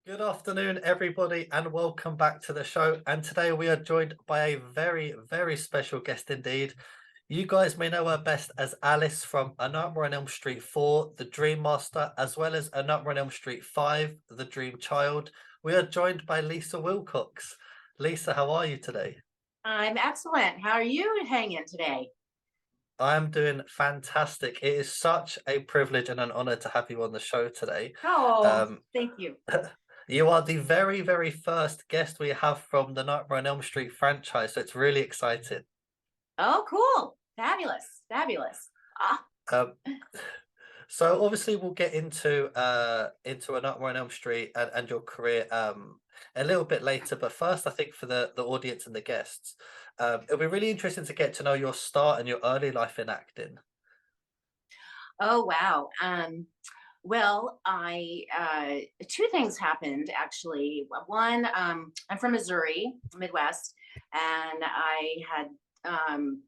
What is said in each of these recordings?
Good afternoon, everybody, and welcome back to the show. And today we are joined by a very, very special guest indeed. You guys may know her best as Alice from A Nightmare on Elm Street 4, The Dream Master, as well as A Nightmare on Elm Street 5, The Dream Child. We are joined by Lisa Wilcox. Lisa, how are you today? I'm excellent. How are you hanging today? I am doing fantastic. It is such a privilege and an honor to have you on the show today. Oh, Um, thank you. You are the very, very first guest we have from the Nightmare on Elm Street franchise, so it's really exciting. Oh, cool. Fabulous. Fabulous. Ah, Um, so obviously we'll get into a Nightmare on Elm Street and your career a little bit later, but first I think for the audience and the guests, it'll be really interesting to get to know your start and your early life in acting. oh, wow. Well, I two things happened actually. One, I'm from Missouri, Midwest, and um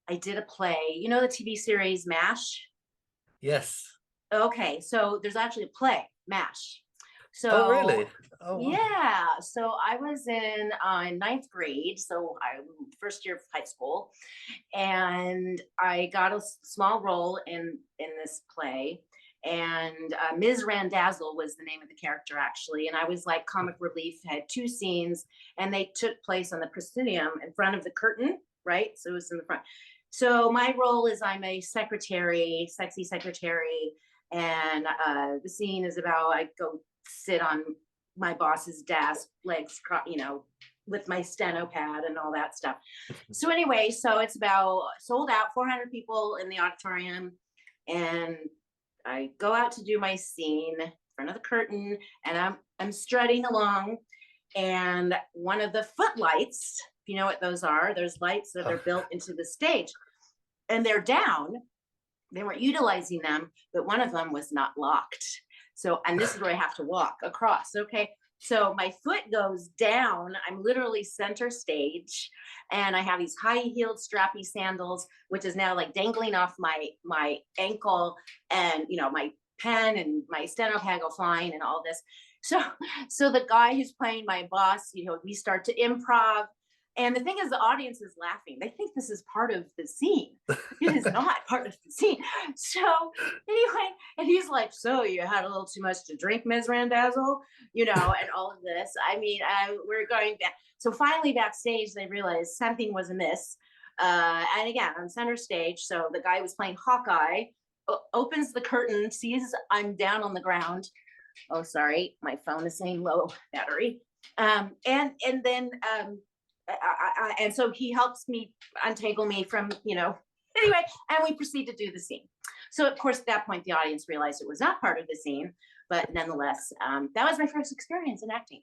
I did a play. You know the TV series MASH? Yes. Okay, so there's actually a play, MASH. Oh, So really? Oh, wow. yeah, so I was in ninth grade, so I first year of high school, and I got a small role in this play. And Ms. Randazzle was the name of the character actually, and I was like comic relief. Had two scenes, and they took place on the proscenium in front of the curtain, right? So it was in the front. So my role is I'm a secretary, sexy secretary, and the scene is about I go sit on my boss's desk, with my steno pad and all that stuff. So anyway, so it's about sold out, 400 people in the auditorium, and I go out to do my scene in front of the curtain, and I'm strutting along, and one of the footlights, if you know what those are, there's lights that are built into the stage, and they're down. They weren't utilizing them, but one of them was not locked. So, and this is where I have to walk across. Okay. So my foot goes down. I'm literally center stage, and I have these high-heeled strappy sandals, which is now like dangling off my ankle, and my pen and my steno pad go flying and all this. So so the guy who's playing my boss, we start to improv. And the thing is, the audience is laughing. They think this is part of the scene. It is not part of the scene. So anyway, and he's like, "So you had a little too much to drink, Ms. Randazzle," and all of this. I mean, we're going back. So finally, backstage, they realized something was amiss. And again, on center stage, so the guy who was playing Hawkeye opens the curtain, sees I'm down on the ground. Oh, sorry, my phone is saying low battery. And then and so he helps me untangle me from anyway, and we proceed to do the scene. So of course at that point the audience realized it was not part of the scene, but nonetheless, that was my first experience in acting.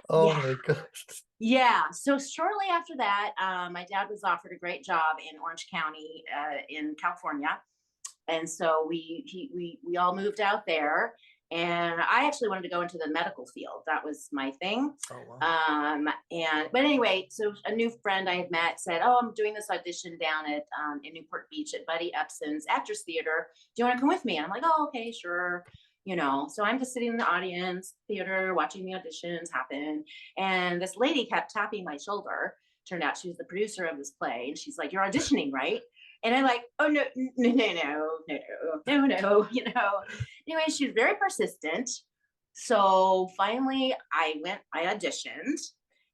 Oh Yeah. my gosh. Yeah, so shortly after that, my dad was offered a great job in Orange County, in California, and so we all moved out there, and I actually wanted to go into the medical field. That was my thing. Oh, wow. And but anyway, so a new friend I had met said, "Oh, I'm doing this audition down at in Newport Beach at Buddy Upson's Actors Theater. Do you want to come with me?" And I'm like, "Oh, okay, sure." So I'm just sitting in the audience theater watching the auditions happen, and this lady kept tapping my shoulder. Turned out she was the producer of this play, and she's like, "You're auditioning, right?" And I'm like, "Oh, no, no, no, no, no, no, no." Anyway, she was very persistent. So finally I auditioned,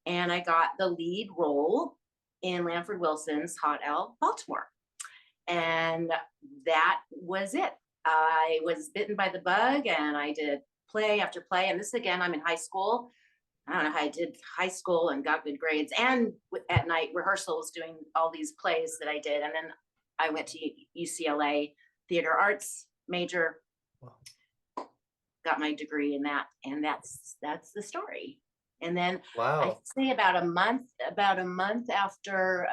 and I got the lead role in Lanford Wilson's Hot L Baltimore. And that was it. I was bitten by the bug, and I did play after play. And this again, I'm in high school. I don't know how I did high school and got good grades, and at night rehearsals doing all these plays that I did. And then I went to UCLA theater arts major, Wow. got my degree in that, and that's the story. And then I'd Wow. say about a month after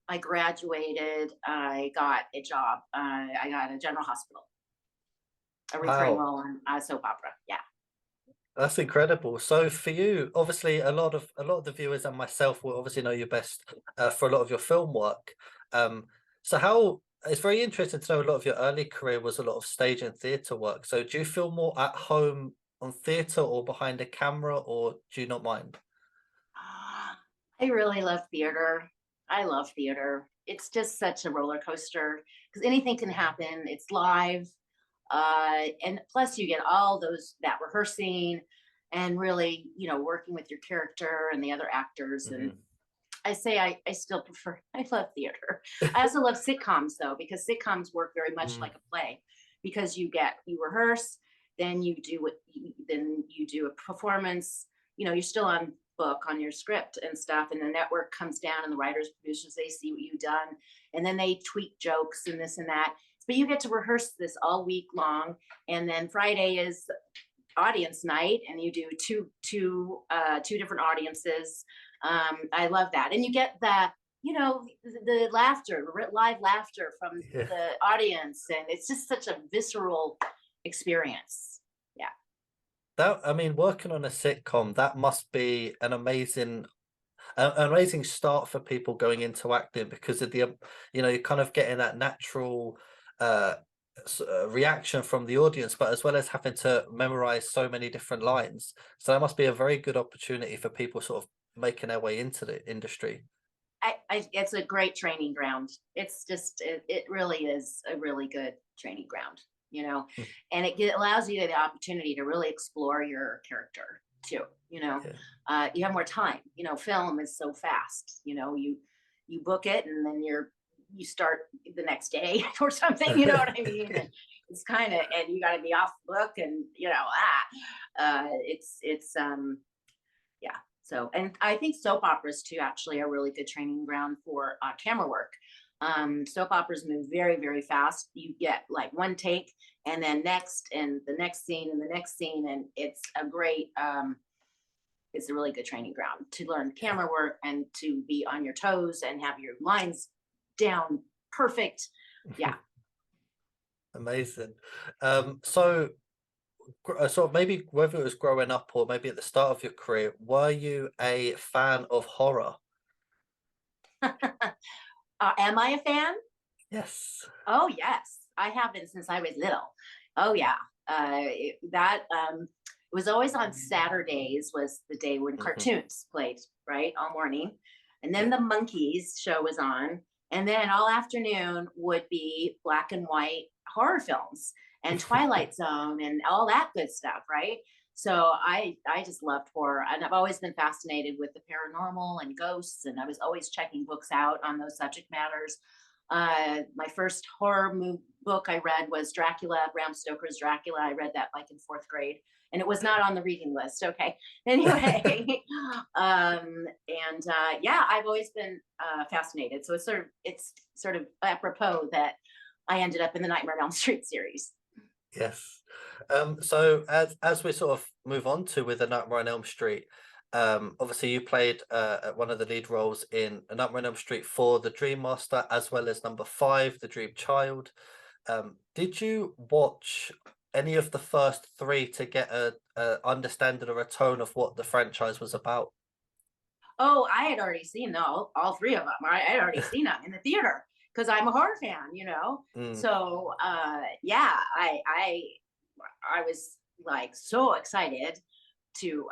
I graduated, I got a job. I got a General Hospital, a recurring Wow. role on a soap opera. Yeah. That's incredible. So for you, obviously, a lot of the viewers and myself will obviously know you best for a lot of your film work. So how it's very interesting to know a lot of your early career was a lot of stage and theatre work. So do you feel more at home on theatre or behind a camera, or do you not mind? I really love theater. I love theater. It's just such a roller coaster because anything can happen. It's live. And plus you get all those that rehearsing and really, working with your character and the other actors. And Mhm. I say I still prefer, I love theater. I also love sitcoms though, because sitcoms work very much Mm, like a play because you rehearse, then then you do a performance, you're still on book on your script and stuff. And the network comes down and the writers, producers, they see what you've done. And then they tweak jokes and this and that. But you get to rehearse this all week long. And then Friday is audience night and you do two different audiences. I love that. And you get that, the laughter, live laughter from yeah. the audience. And it's just such a visceral experience. Yeah. That, I mean, working on a sitcom, that must be an amazing start for people going into acting, because of the you're kind of getting that natural uh reaction from the audience, but as well as having to memorize so many different lines. So that must be a very good opportunity for people sort of making their way into the industry. It's a great training ground. It's just, it really is a really good training ground, Mm, and allows you the opportunity to really explore your character too. yeah. You have more time. Film is so fast. You book it and then you start the next day or something. You know what I mean? And it's kind of, and you got to be off the book, and it's yeah. So, and I think soap operas too actually are really good training ground for camera work. Soap operas move very, very fast. You get like one take and then next and the next scene and the next scene. And it's a really good training ground to learn camera work and to be on your toes and have your lines down perfect. Yeah. Amazing. So sort of maybe whether it was growing up or maybe at the start of your career, were you a fan of horror? Am I a fan? Yes. Oh, yes. I have been since I was little. Oh, yeah. That it was always on Saturdays was the day when Hmm. cartoons played, right? All morning. And then Yeah. the Monkeys show was on. And then all afternoon would be black and white horror films and Twilight Zone and all that good stuff, right? So I just loved horror, and I've always been fascinated with the paranormal and ghosts, and I was always checking books out on those subject matters. My first book I read was Dracula, Bram Stoker's Dracula. I read that like in fourth grade, and it was not on the reading list. Okay, anyway, yeah, I've always been fascinated. So it's sort of apropos that I ended up in the Nightmare on Elm Street series. Yes. So as we sort of move on to with A Nightmare on Elm Street, obviously you played one of the lead roles in A Nightmare on Elm Street 4, The Dream Master, as well as number 5, The Dream Child. Did you watch any of the first three to get a understanding or a tone of what the franchise was about? Oh, I had already seen all three of them. I had already seen them in the theater because I'm a horror fan. Mm, So yeah, I was like so excited to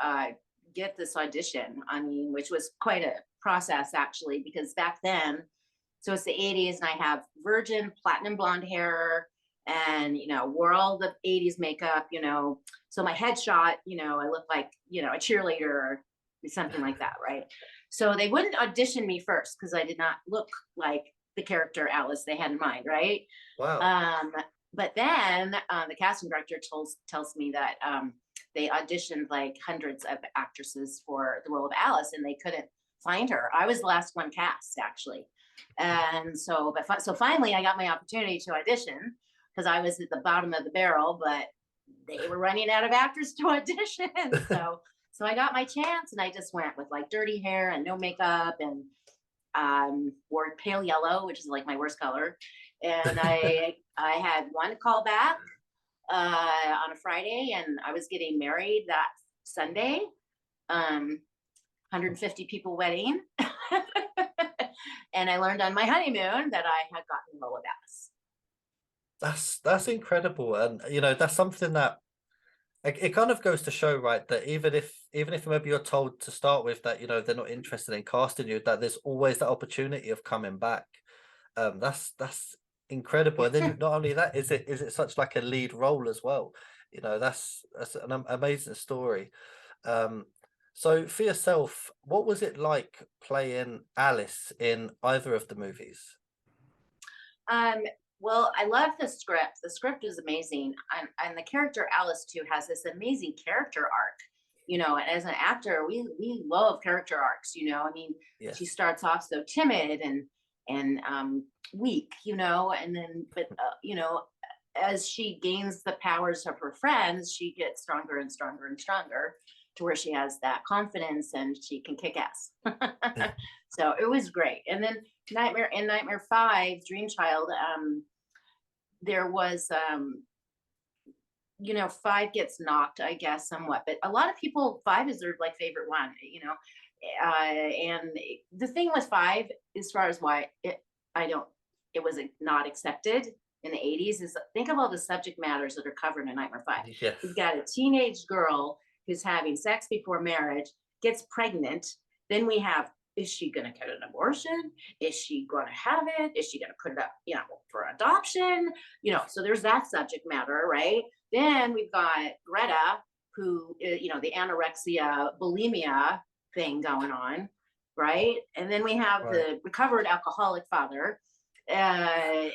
get this audition. I mean, which was quite a process actually, because back then, so it's the 80s, and I have virgin platinum blonde hair, and wore all the 80s makeup. So my headshot, I look like a cheerleader or something like that, right? So they wouldn't audition me first because I did not look like the character Alice they had in mind, right? wow. Um, but then the casting director tells me that they auditioned like hundreds of actresses for the role of Alice, and they couldn't find her. I was the last one cast actually, and so finally I got my opportunity to audition because I was at the bottom of the barrel, but they were running out of actors to audition. So I got my chance, and I just went with like dirty hair and no makeup, and wore pale yellow, which is like my worst color. And I had one call back on a Friday, and I was getting married that Sunday. 150 people wedding. And I learned on my honeymoon that I had gotten the role of Alice. That's incredible, and that's something that it kind of goes to show, right, that even if maybe you're told to start with that, they're not interested in casting you, that there's always that opportunity of coming back. That's incredible. And then not only that, is it such like a lead role as well? That's an amazing story. Um, so for yourself, what was it like playing Alice in either of the movies? Um, well, I love the script. The script is amazing, and the character Alice too has this amazing character arc. And as an actor, we love character arcs. I mean, she Yes. starts off so timid and weak, and then as she gains the powers of her friends, she gets stronger and stronger and stronger to where she has that confidence and she can kick ass. So it was great. And then Nightmare 5, Dream Child, there was 5 gets knocked, I guess, somewhat, but a lot of people 5 is their like favorite one, and the thing with 5, as far as why it was not accepted in the 80s, is think of all the subject matters that are covered in Nightmare 5. Yes. We've got a teenage girl who's having sex before marriage, gets pregnant. Then we have, is she going to get an abortion? Is she going to have it? Is she going to put it up, for adoption? So there's that subject matter, right? Then we've got Greta, who, the anorexia, bulimia thing going on, right? And then we have Right. the recovered alcoholic father. And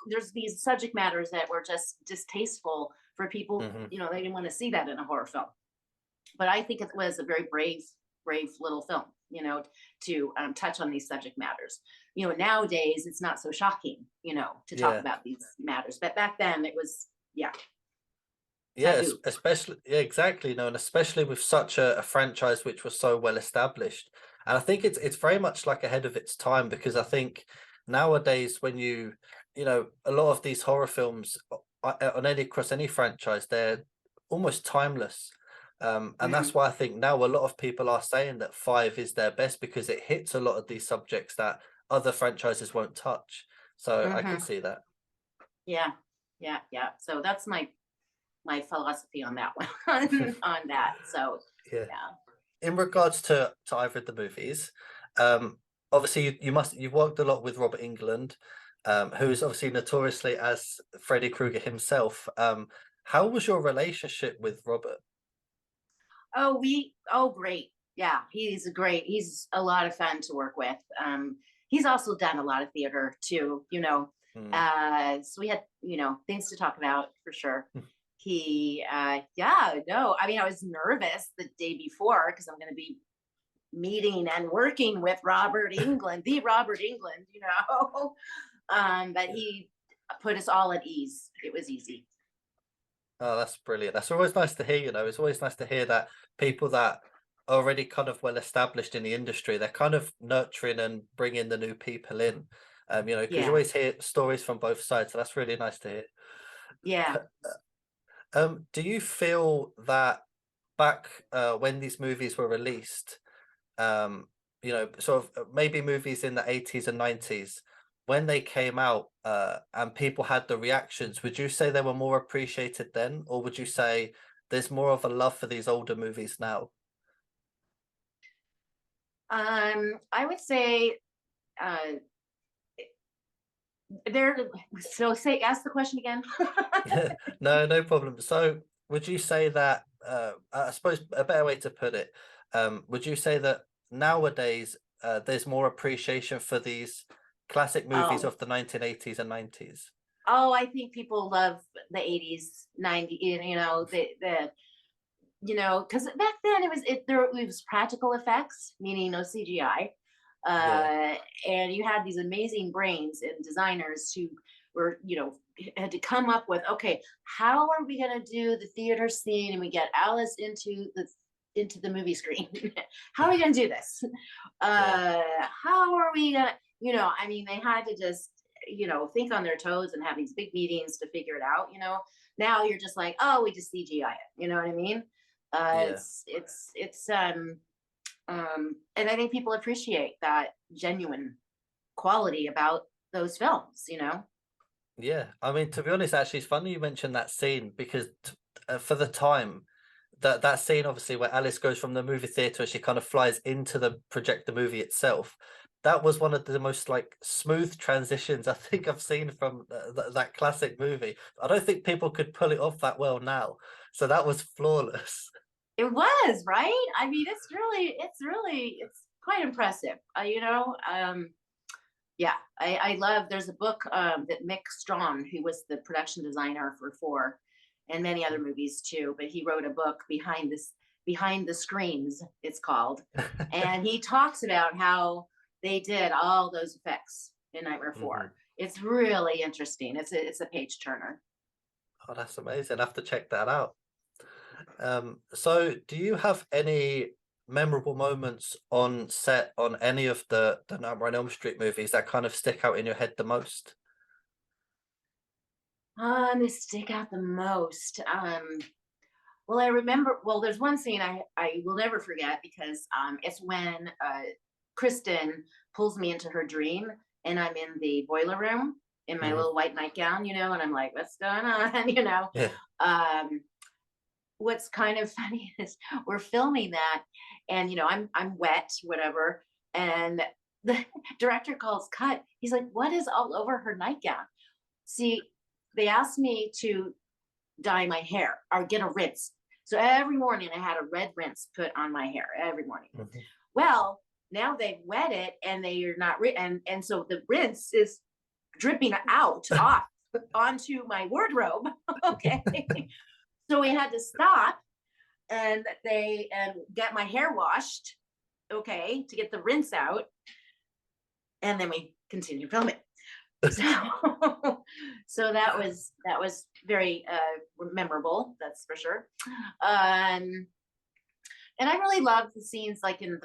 there's these subject matters that were just distasteful for people. Hmm. They didn't want to see that in a horror film. But I think it was a very brave little film, to touch on these subject matters. Nowadays it's not so shocking, to talk Yeah. about these matters. But back then it was, yeah, Yes, taboo. especially, yeah, exactly. No, and especially with such a franchise which was so well established. And I think it's very much like ahead of its time, because I think nowadays when a lot of these horror films on any across any franchise, they're almost timeless. And Mm-hmm. that's why I think now a lot of people are saying that 5 is their best, because it hits a lot of these subjects that other franchises won't touch. So I can Mm-hmm. see that. Yeah, yeah. So that's my philosophy on that one, on that. So Yeah. yeah. In regards to either of the movies, obviously you've worked a lot with Robert Englund, who's obviously notoriously as Freddy Krueger himself. How was your relationship with Robert? Great. Yeah, he's a lot of fun to work with. He's also done a lot of theater too, Mm. so we had, things to talk about for sure. Yeah, no, I mean, I was nervous the day before because I'm going to be meeting and working with Robert Englund, the Robert Englund, but Yeah. he put us all at ease. It was easy. Oh, that's brilliant. That's always nice to hear, It's always nice to hear that people that are already kind of well established in the industry, they're kind of nurturing and bringing the new people in. Because you Yeah, always hear stories from both sides, so that's really nice to hear. yeah. Do you feel that back when these movies were released, sort of maybe movies in the 80s and 90s, when they came out and people had the reactions, would you say they were more appreciated then, or would you say there's more of a love for these older movies now? I would say uh, there. So say, ask the question again. Yeah, no, no problem. So would you say that, I suppose a better way to put it, would you say that nowadays there's more appreciation for these classic movies Oh, of the 1980s and 90s? I think people love the 80s, 90s, because back then it was practical effects, meaning no CGI. Yeah, Uh, and you had these amazing brains and designers who were, had to come up with, okay, how are we going to do the theater scene and we get Alice into the movie screen? How are we going to do this? yeah, How are we going to, I mean, they had to just, think on their toes and have these big meetings to figure it out. Now you're just like, oh, we just CGI it. You know what I mean? yeah. It's and I think people appreciate that genuine quality about those films. Yeah, I mean, to be honest, actually, it's funny you mentioned that scene, because for the time, that scene obviously where Alice goes from the movie theater and she kind of flies into the projector movie itself. That was one of the most like smooth transitions I think I've seen from that classic movie. I don't think people could pull it off that well now. So that was flawless. It was, right? I mean, it's quite impressive. Yeah, I love. There's a book that Mick Strawn, who was the production designer for Four, and many other movies too, but he wrote a book behind the screens. It's called, and he talks about how they did all those effects in Nightmare Mhm. 4. It's really interesting. It's a page turner. Oh, that's amazing. I have to check that out. So do you have any memorable moments on set on any of the Nightmare on Elm Street movies that kind of stick out in your head the most? They stick out the most. Well, I remember. Well, there's one scene I will never forget because it's when Kristen pulls me into her dream, and I'm in the boiler room in my Hmm. little white nightgown, and I'm like, "What's going on?" Yeah. Um, what's kind of funny is we're filming that, and I'm wet, whatever, and the director calls cut. He's like, "What is all over her nightgown?" See, they asked me to dye my hair or get a rinse. So every morning I had a red rinse put on my hair every morning. Mhm. Well, now they've wet it and they are not and so the rinse is dripping out off onto my wardrobe. Okay. So we had to stop and get my hair washed, okay, to get the rinse out. And then we continued filming. So so that was very memorable, that's for sure. um and I really love the scenes like in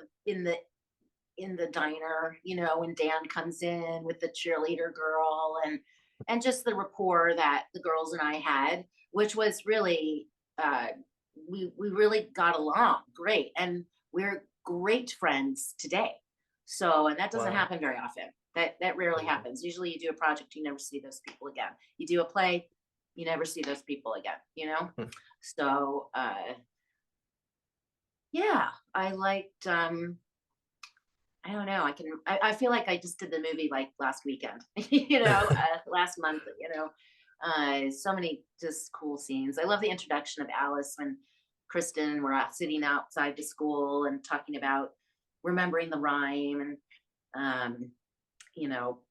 the diner, when Dan comes in with the cheerleader girl, and just the rapport that the girls and I had, which was really uh we really got along great, and we're great friends today. So, and that doesn't Wow. happen very often. That rarely Mhm. happens. Usually you do a project, you never see those people again. You do a play, you never see those people again. So yeah, I liked I don't know. I feel like I just did the movie like last weekend, last month, so many just cool scenes. I love the introduction of Alice when Kristen were out sitting outside the school and talking about remembering the rhyme, and um, you know,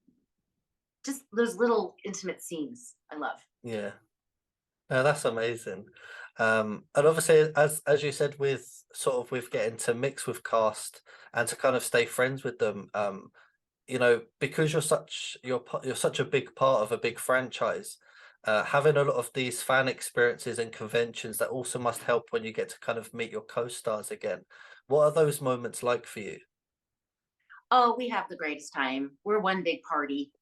just those little intimate scenes I love. Yeah. No, that's amazing. And obviously, as you said, with sort of with getting to mix with cast and to kind of stay friends with them, because you're such a big part of a big franchise, having a lot of these fan experiences and conventions that also must help when you get to kind of meet your co-stars again. What are those moments like for you? Oh, we have the greatest time. We're one big party.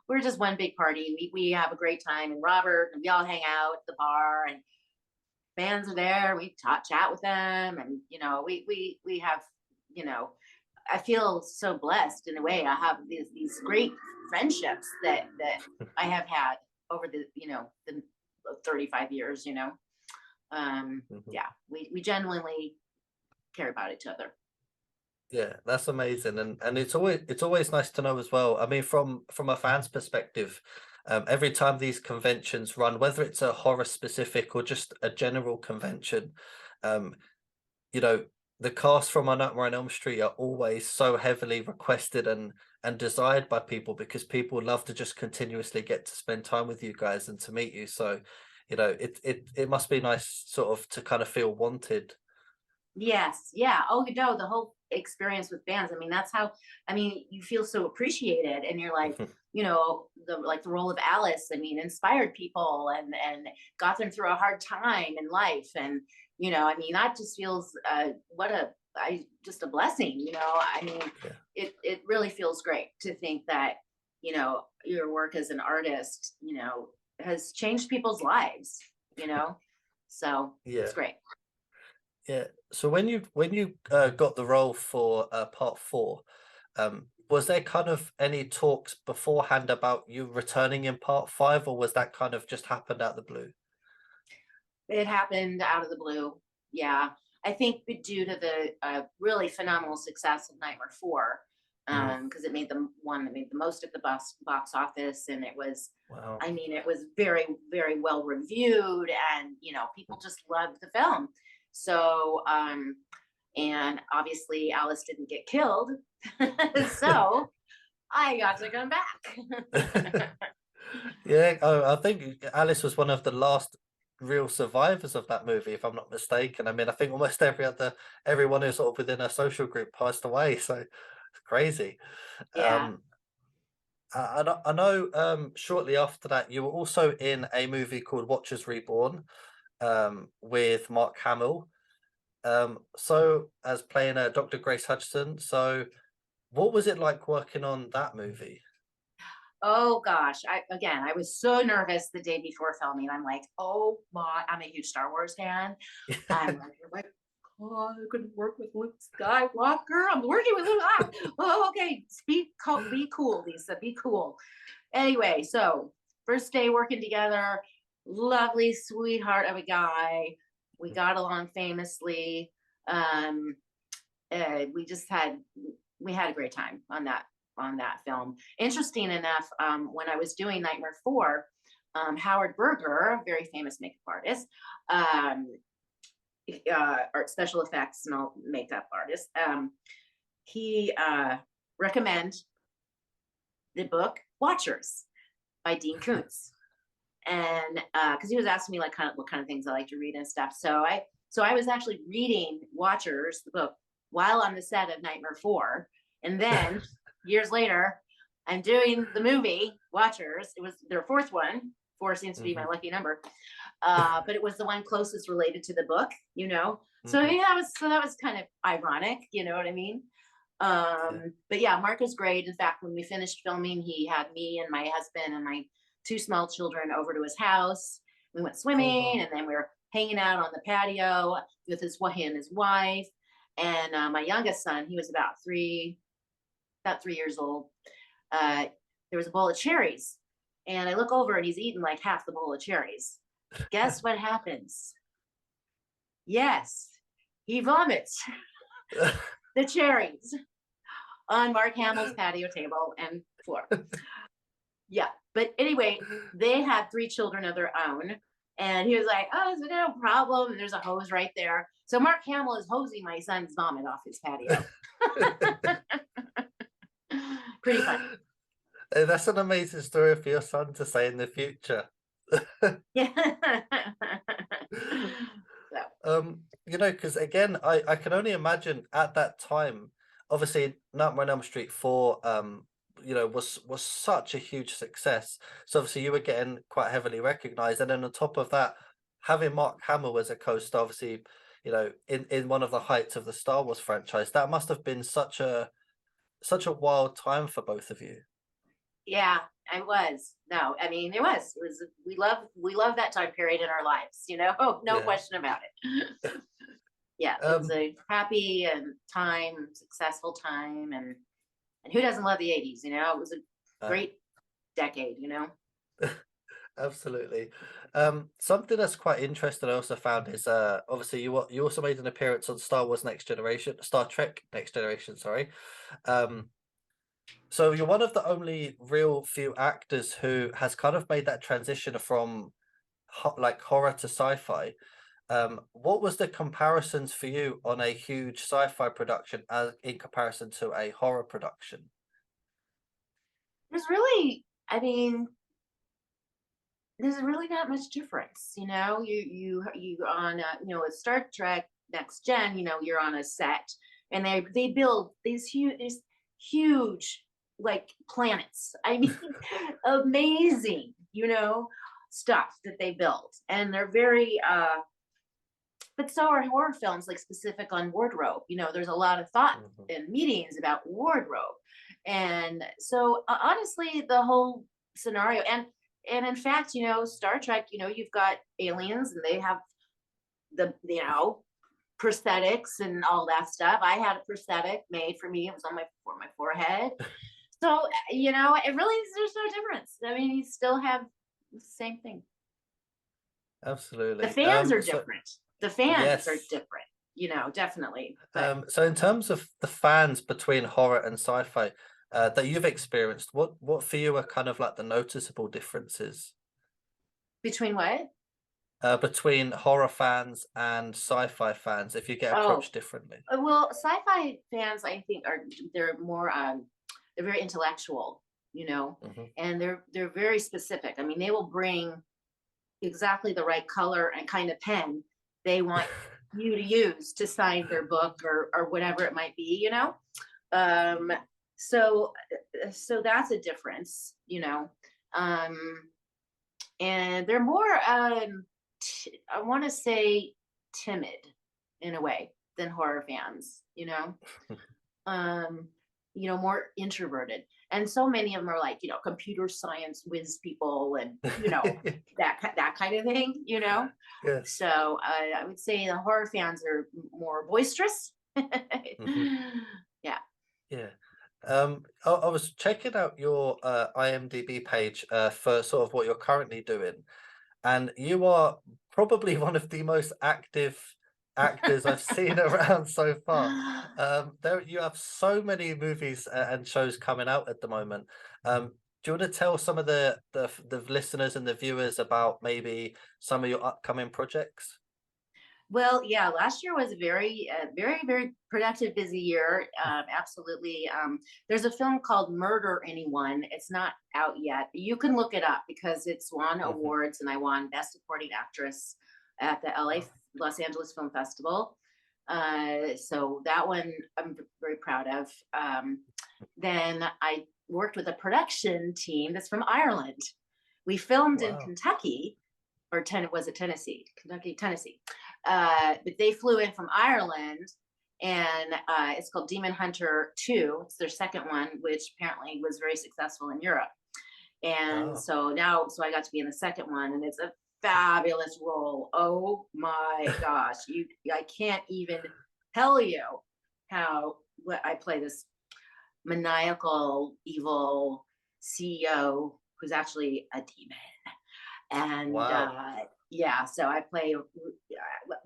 We're just one big party. We have a great time, and Robert and we all hang out at the bar, and fans are there. We talk chat with them, and we have you know I feel so blessed in a way. I have these great friendships that I have had over the 35 years. Mhm. Yeah, we genuinely care about each other. Yeah, that's amazing, and it's always nice to know as well. I mean, from a fan's perspective, every time these conventions run, whether it's a horror specific or just a general convention, um, you know, the cast from A Nightmare on Elm Street are always so heavily requested and desired by people because people love to just continuously get to spend time with you guys and to meet you. So, it must be nice sort of to kind of feel wanted. Yes, yeah. Oh, the whole experience with bands. I mean, that's how. I mean, you feel so appreciated, and you're like, the role of Alice. I mean, inspired people and got them through a hard time in life, and I mean, that just feels what a I just a blessing. I mean, Yeah, it really feels great to think that your work as an artist, has changed people's lives. You know, so yeah. it's great. Yeah. So when you got the role for part four, was there kind of any talks beforehand about you returning in part five, or was that kind of just happened out the blue? It happened out of the blue. Yeah. I think due to the really phenomenal success of Nightmare 4, Mm, because it made the one that made the most at the box office, and it was, wow. I mean, it was very, very well reviewed, and people just loved the film. So, and obviously Alice didn't get killed, so I got to come back. Yeah, I think Alice was one of the last real survivors of that movie, if I'm not mistaken. I mean, I think almost everyone who's sort of within a social group passed away, so it's crazy. Yeah. Um, I know shortly after that you were also in a movie called Watchers Reborn with Mark Hamill. So as playing Dr. Grace Hudson. So what was it like working on that movie? Oh gosh, I was so nervous the day before filming. I'm like, oh my, I'm a huge Star Wars fan. I'm like, oh, I'm gonna work with Luke Skywalker. I'm working with Luke. Oh, okay. Be cool, Lisa. Be cool. Anyway, so first day working together, lovely sweetheart of a guy. We got along famously. Um, we just had we had a great time on that film. Interesting enough, when I was doing Nightmare 4, Howard Berger, a very famous makeup artist, um, art special effects and all makeup artist, he recommend the book Watchers by Dean Koontz. And because he was asking me like kind of what kind of things I like to read and stuff. So I was actually reading Watchers, the book, while on the set of Nightmare 4. And then years later, I'm doing the movie Watchers. It was their fourth one. Four seems to be my Mhm, lucky number. But it was the one closest related to the book, So mhm, that was kind of ironic, you know what I mean? yeah. But yeah, Mark was great. In fact, when we finished filming, he had me and my husband and my two small children over to his house. We went Oh swimming, wow. and then we were hanging out on the patio with he and his wife. And my youngest son, he was about 3 years old. Uh, there was a bowl of cherries, and I look over and he's eating like half the bowl of cherries. Guess what happens? Yes, he vomits the cherries on Mark Hamill's patio table and floor. Yeah. But anyway, they had three children of their own. And he was like, oh, it's no problem. And there's a hose right there. So Mark Hamill is hosing my son's vomit off his patio. Pretty funny. That's an amazing story for your son to say in the future. Yeah. So, Because again, I can only imagine at that time, obviously Nightmare on Elm Street 4, was such a huge success. So obviously you were getting quite heavily recognized. And then on top of that, having Mark Hamill as a co-star, obviously, in one of the heights of the Star Wars franchise, that must have been such a wild time for both of you. yeah, I was. No, I mean, it was, we love that time period in our lives, no Yeah. question about it. Yeah, it was Um, a happy and successful time, and who doesn't love the 80s? It was a uh, great decade. Absolutely. Something that's quite interesting I also found is obviously you also made an appearance on Star Trek Next Generation, sorry. Um, so you're one of the only real few actors who has kind of made that transition from like horror to sci-fi. What was the comparisons for you on a huge sci-fi production as in comparison to a horror production? There's really, I mean, there's really not much difference. You on with Star Trek Next Gen, you're on a set, and they build these huge like planets. I mean, amazing, stuff that they build, and they're very but so are horror films, like specific on wardrobe. There's a lot of thought Mhm. and meetings about wardrobe. And so honestly, the whole scenario, and in fact, Star Trek, you've got aliens, and they have the prosthetics and all that stuff. I had a prosthetic made for me. It was on my forehead. So it really is, there's no difference. I mean, you still have the same thing. The Absolutely. fans are So different. The fans are yes. different, definitely. But So in terms of the fans between horror and sci-fi that you've experienced, what for you are kind of like the noticeable differences between what? between horror fans and sci-fi fans if you get Oh, approached differently? well, sci-fi fans, I think, they're more they're very intellectual, Hmm. and they're very specific. I mean, they will bring exactly the right color and kind of pen they want you to use to sign their book or whatever it might be. Um, so that's a difference, Um, and they're more I want to say timid in a way than horror fans, um, more introverted. And so many of them are like, computer science whiz people and, that kind of thing. Yes. So I would say the horror fans are more boisterous. Hmm. Yeah. Yeah. I was checking out your IMDb page for sort of what you're currently doing, and you are probably one of the most active actors I've seen around so far. There you have so many movies and shows coming out at the moment. Do you want to tell some of the listeners and the viewers about maybe some of your upcoming projects? Well, yeah, last year was a very, very productive, busy year. Absolutely. There's a film called Murder Anyone. It's not out yet. You can look it up because it's won Hmm. awards, and I won Best Supporting Actress at the LA Wow. Los Angeles Film Festival. So that one I'm very proud of. Then I worked with a production team that's from Ireland. We filmed in Wow. Kentucky, or was it Tennessee? Kentucky, Tennessee. But they flew in from Ireland, and it's called Demon Hunter 2. It's their second one, which apparently was very successful in Europe. And Oh. so I got to be in the second one, and it's a fabulous role. Oh my gosh, I can't even tell you how what I play this maniacal, evil CEO who's actually a demon. And Wow. yeah, so I play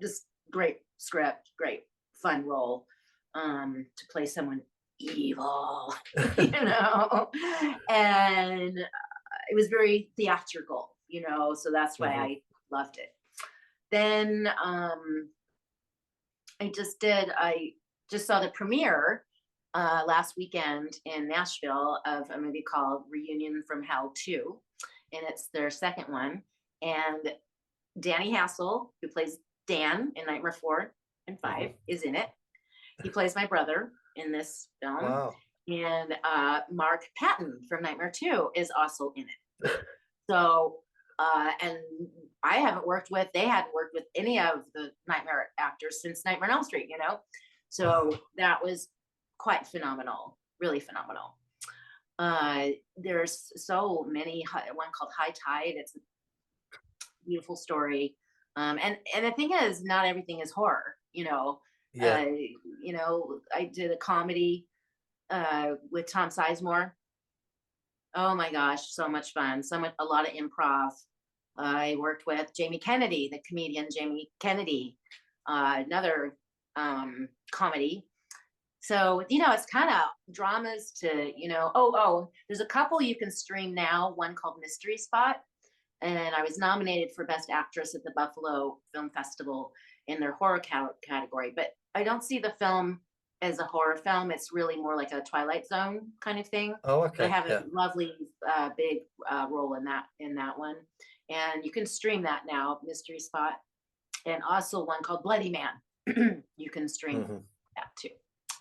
this great script, great fun role to play someone evil, and it was very theatrical, so that's why Hmm. I loved it. Then I just saw the premiere last weekend in Nashville of a movie called Reunion from Hell 2, and it's their second one. And Danny Hassel, who plays Dan in Nightmare 4 and 5, Hmm. is in it. He plays my brother in this film. Wow. And Mark Patton from Nightmare 2 is also in it. So, and they hadn't worked with any of the Nightmare actors since Nightmare on Elm Street. So that was quite phenomenal, really phenomenal. There's so many, one called High Tide. It's a beautiful story. And the thing is, not everything is horror. Yeah. Uh, I did a comedy with Tom Sizemore. Oh my gosh, so much fun. A lot of improv. I worked with Jamie Kennedy, the comedian Jamie Kennedy, another comedy. So, it's kind of dramas to. There's a couple you can stream now, one called Mystery Spot. And I was nominated for Best Actress at the Buffalo Film Festival in their horror category. But I don't see the film as a horror film. It's really more like a Twilight Zone kind of thing. Oh, But I okay. have a Yeah. lovely big role in that one, and you can stream that now, Mystery Spot, and also one called Bloody Man. You can stream Hmm. that too.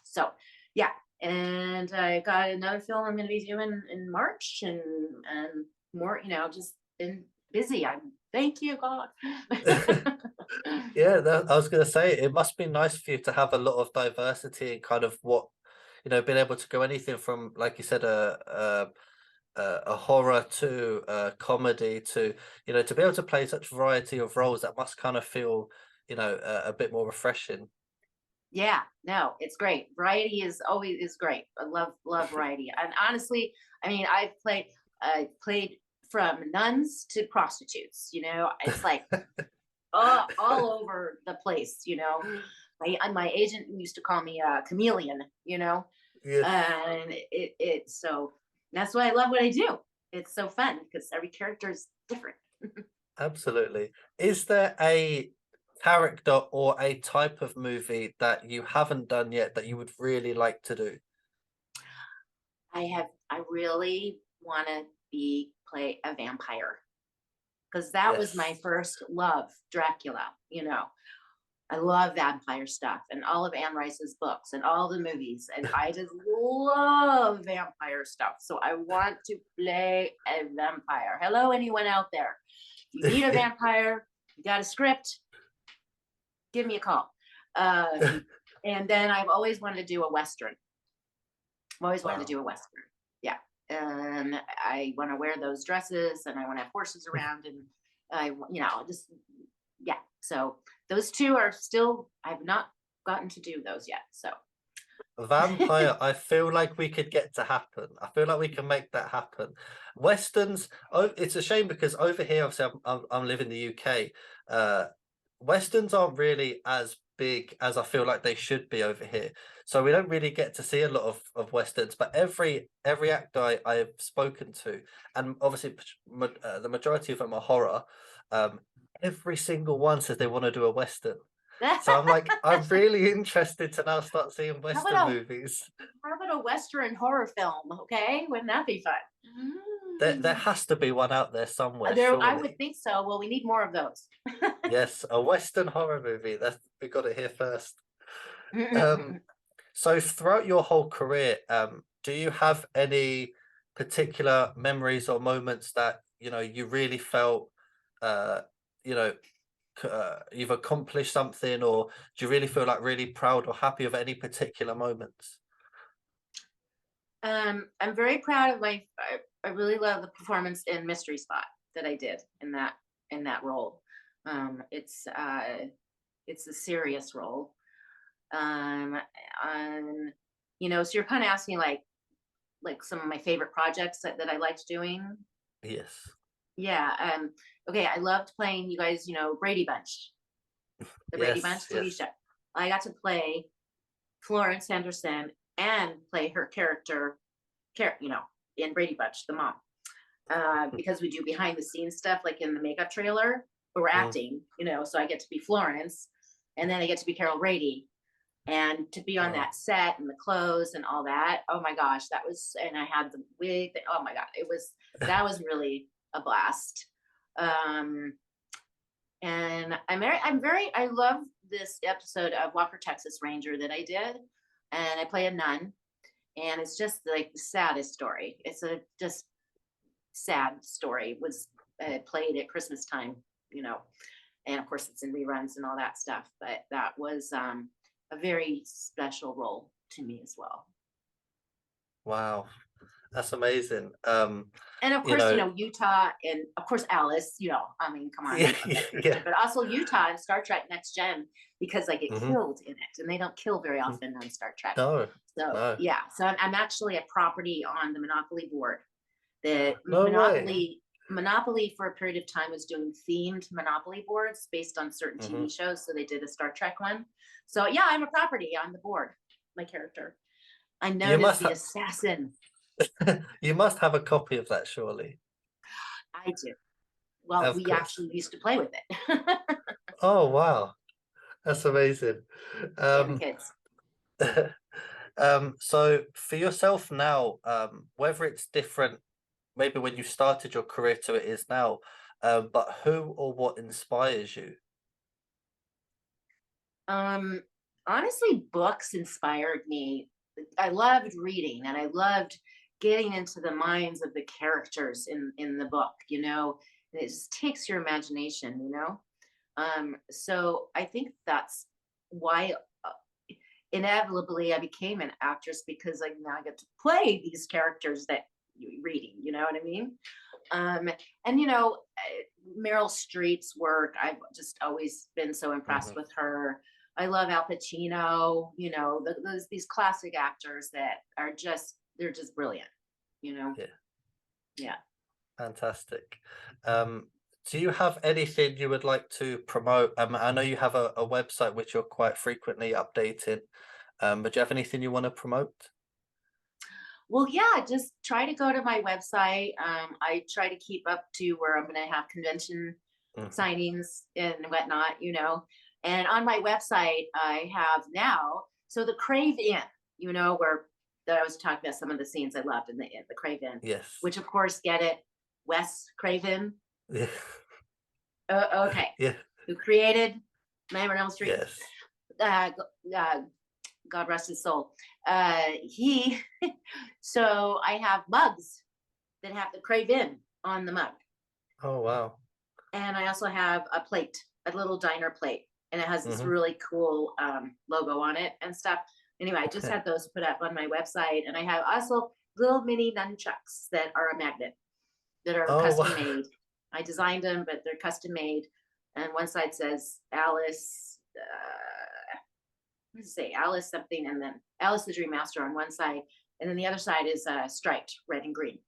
So yeah, and I got another film I'm going to be doing in March, and more. Just been busy. Thank you, God. Yeah, I was going to say it must be nice for you to have a lot of diversity and kind of what being able to go anything from, like you said, a horror to a comedy to to be able to play such variety of roles. That must kind of feel a bit more refreshing. Yeah, no, it's great. Variety is great. I love variety. And honestly, I mean, I played from nuns to prostitutes, it's like all over the place, my agent used to call me a chameleon, Yes, and so that's why I love what I do. It's so fun because every character is different. absolutely. Is there a character or a type of movie that you haven't done yet that you would really like to do? I really want to play a vampire because that was my Yes. first love, Dracula. I love vampire stuff and all of Anne Rice's books and all the movies, and I just love vampire stuff. So I want to play a vampire. Hello, anyone out there? If you need a vampire, you got a script, give me a call. And then I've always wanted to do a Western. I've always wanted to Wow. do a Western. Yeah. And I want to wear those dresses and I want to have horses around and just, yeah. So those two are still, I've not gotten to do those yet. So, Vampire, I feel like we could get to happen. I feel like we can make that happen. Westerns, oh, it's a shame because over here, obviously, I'm living in the UK. Westerns aren't really as big as I feel like they should be over here. So we don't really get to see a lot of Westerns. But every actor I've spoken to, and obviously the majority of them are horror, um, every single one says they want to do a Western. So I'm like, I'm really interested to now start seeing how Western about a movies. how about a Western horror film? Okay, wouldn't that be fun? There has to be one out there somewhere, I would surely. think so. Well, we need more of those. Yes, a Western horror movie. That's we got it here first. Um, so throughout your whole career, do you have any particular memories or moments that you really felt, uh, you know, you've accomplished something, or do you really feel like really proud or happy of any particular moments? I'm very proud of I really love the performance in Mystery Spot that I did in that role. It's a serious role. Um, and so you're kind of asking like some of my favorite projects that I liked doing. Yes. Yeah. Okay. I loved playing you guys. Brady Bunch, the Brady Bunch Yes, TV yes. show. I got to play Florence Henderson and play her character, in Brady Bunch, the mom. Because we do behind the scenes stuff, like in the makeup trailer, but we're Mm, acting, so I get to be Florence, and then I get to be Carol Brady, and to be on wow. that set and the clothes and all that. Oh my gosh, and I had the wig. Oh my god, that was really a blast. Um, and I love this episode of Walker Texas Ranger that I did, and I play a nun, and it's just like the saddest story. It's a just sad story. It was played at Christmas time, you know, and of course it's in reruns and all that stuff. But that was a very special role to me as well. Wow. That's amazing. And of You course, know, Utah, and of course Alice. I mean, come on, yeah, that's a yeah. tradition. But also Utah and Star Trek Next Gen, because I get Hmm. killed in it, and they don't kill very often on Star Trek. No, So no, yeah, so I'm actually a property on the Monopoly board. The no way. Monopoly for a period of time was doing themed Monopoly boards based on certain Hmm. TV shows. So they did a Star Trek one. So yeah, I'm a property on the board. My character. I'm You known as must the have assassin. you must have a copy of that, surely. I do. Well, Of we course. actually used to play with it. Oh wow, that's amazing. Yeah, the Um, kids. so for yourself now, whether it's different, maybe when you started your career to it is now, but who or what inspires you? Um, Honestly, books inspired me. I loved reading and I loved getting into the minds of the characters in the book, and it just takes your imagination. So I think that's why inevitably I became an actress, because like now I get to play these characters that you're reading, you know what I mean? Um, and Meryl Streep's work, I've just always been so impressed Hmm. with her. I love Al Pacino, these classic actors that are they're just brilliant, you know? Yeah. Yeah. Fantastic. Um, do you have anything you would like to promote? I know you have a website which you're quite frequently updating, but do you have anything you want to promote? Well, yeah, just try to go to my website. I try to keep up to where I'm going to have convention Mhm. signings and whatnot, you know. And on my website, I have now, so the Crave In, you know, where that I was talking about some of the scenes I loved in the Crave In, Yes. which of course get it, Wes Craven. Yeah. Okay, Yeah. who created Nightmare on Elm Street? Yes. Uh, God rest his soul. He, so I have mugs that have the Crave In on the mug. Oh wow. And I also have a plate, a little diner plate, and it has this Hmm. really cool logo on it and stuff. Anyway, I just had those put up on my website, and I have also little mini nunchucks that are a magnet that are Oh custom wow. made. I designed them, but they're custom made. And one side says Alice, what does it say? Alice something, and then Alice the Dream Master on one side, and then the other side is striped red and green.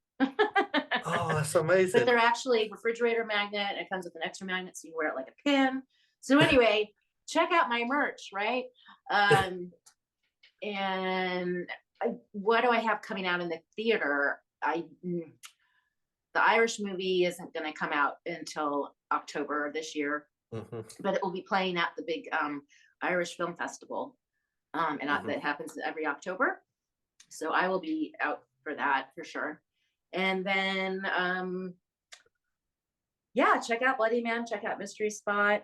Oh, that's But amazing. they're actually refrigerator magnet. It comes with an extra magnet, so you can wear it like a pin. So anyway, check out my merch, right? Um, and what do I have coming out in the theater? The Irish movie isn't going to come out until October this year, Hmm. but it will be playing at the big Irish Film Festival, and Hmm. that happens every October. So I will be out for that for sure. And then yeah, check out Bloody Man, check out Mystery Spot.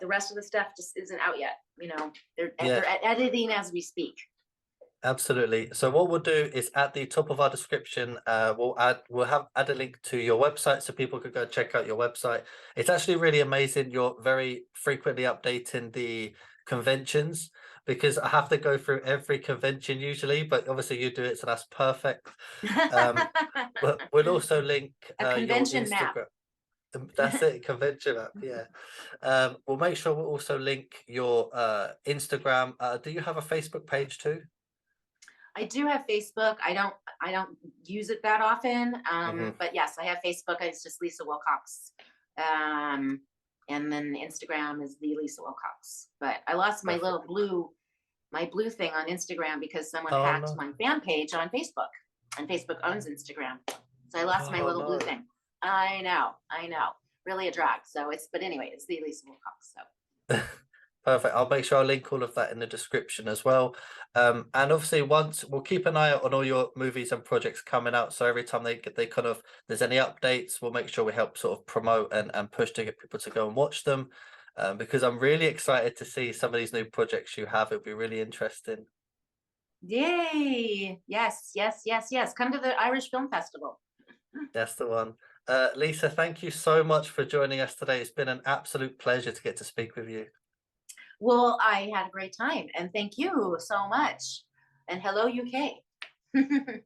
The rest of the stuff just isn't out yet. You know, Yeah. they're editing as we speak. Absolutely. So what we'll do is at the top of our description, we'll add a link to your website so people could go check out your website. It's actually really amazing. You're very frequently updating the conventions because I have to go through every convention usually, but obviously you do it, so that's perfect. Um, but we'll also link A your convention map. Instagram. That's it, convention app. Yeah. We'll make sure we'll also link your Instagram. Do you have a Facebook page too? I do have Facebook. I don't use it that often. Hmm. But yes, I have Facebook. It's just Lisa Wilcox. Um, and then Instagram is the Lisa Wilcox. But I lost Perfect. my blue thing on Instagram because someone Oh hacked no. my fan page on Facebook, and Facebook owns Instagram. So I lost my Oh little blue no. thing. I know. Really a drag. So it's, but anyway, it's the Lisa Wilcox. So Perfect. I'll make sure I'll link all of that in the description as well. And obviously, once we'll keep an eye out on all your movies and projects coming out. So every time they kind of there's any updates, we'll make sure we help sort of promote and push to get people to go and watch them. Because I'm really excited to see some of these new projects you have. It'll be really interesting. yay! Yes, yes, yes, yes. Come to the Irish Film Festival. That's the one. Lisa, thank you so much for joining us today. It's been an absolute pleasure to get to speak with you. Well, I had a great time, and thank you so much. And hello, UK.